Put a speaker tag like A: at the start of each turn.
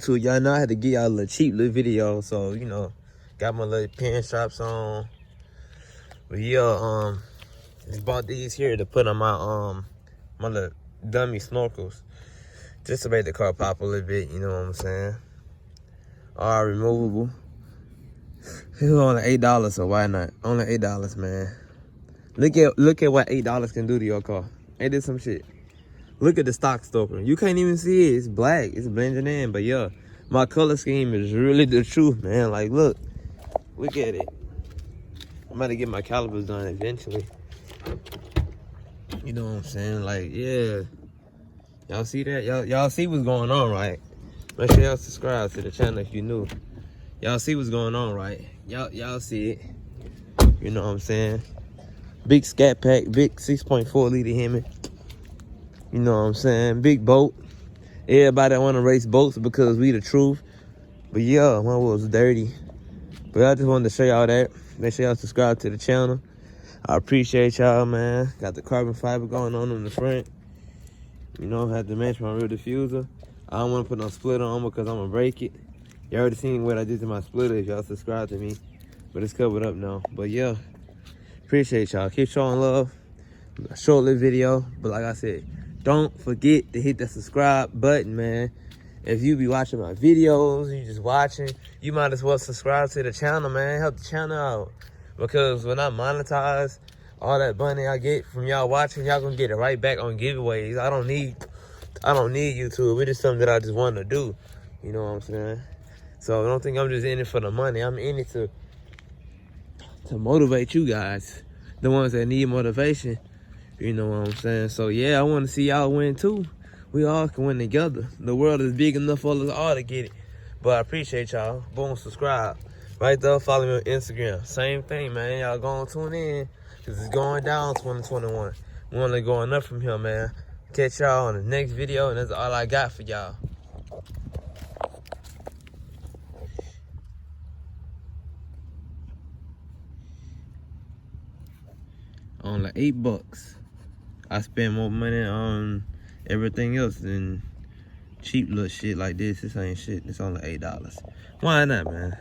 A: So y'all know I had to get y'all a little cheap little video, so you know, got my little pen straps on. But yeah, just bought these here to put on my little dummy snorkels, just to make the car pop a little bit. You know what I'm saying? All removable. It was only $8, so why not? Only $8, man. Look at what $8 can do to your car. Ain't this some shit? Look at the stock stoker. You can't even see it. It's black. It's blending in. But yeah, my color scheme is really the truth, man. Like, look at it. I'm about to get my calipers done eventually. You know what I'm saying? Like, yeah. Y'all see that? Y'all see what's going on, right? Make sure y'all subscribe to the channel if you new. Y'all see what's going on, right? Y'all see it. You know what I'm saying? Big Scatpack, big 6.4 liter Hemi. You know what I'm saying? Big boat. Everybody want to race boats because we the truth. But yeah, my was dirty. But I just wanted to show y'all that. Make sure y'all subscribe to the channel. I appreciate y'all, man. Got the carbon fiber going on in the front. You know, I had to match my rear diffuser. I don't want to put no splitter on because I'm going to break it. You already seen what I did to my splitter if y'all subscribe to me. But it's covered up now. But yeah, appreciate y'all. Keep showing love. A short little video. But like I said, don't forget to hit the subscribe button, man. If you be watching my videos, you just watching, you might as well subscribe to the channel, man. Help the channel out. Because when I monetize, all that money I get from y'all watching, y'all gonna get it right back on giveaways. I don't need YouTube. It is something that I just want to do. You know what I'm saying? So I don't think I'm just in it for the money. I'm in it to motivate you guys, the ones that need motivation. You know what I'm saying? So yeah, I want to see y'all win too. We all can win together. The world is big enough for us all to get it. But I appreciate y'all. Boom, subscribe. Right there, follow me on Instagram. Same thing, man. Y'all go and tune in. Because it's going down 2021. We're only going up from here, man. Catch y'all on the next video. And that's all I got for y'all. Only $8. I spend more money on everything else than cheap little shit like this. This ain't shit. It's only $8. Why not, man?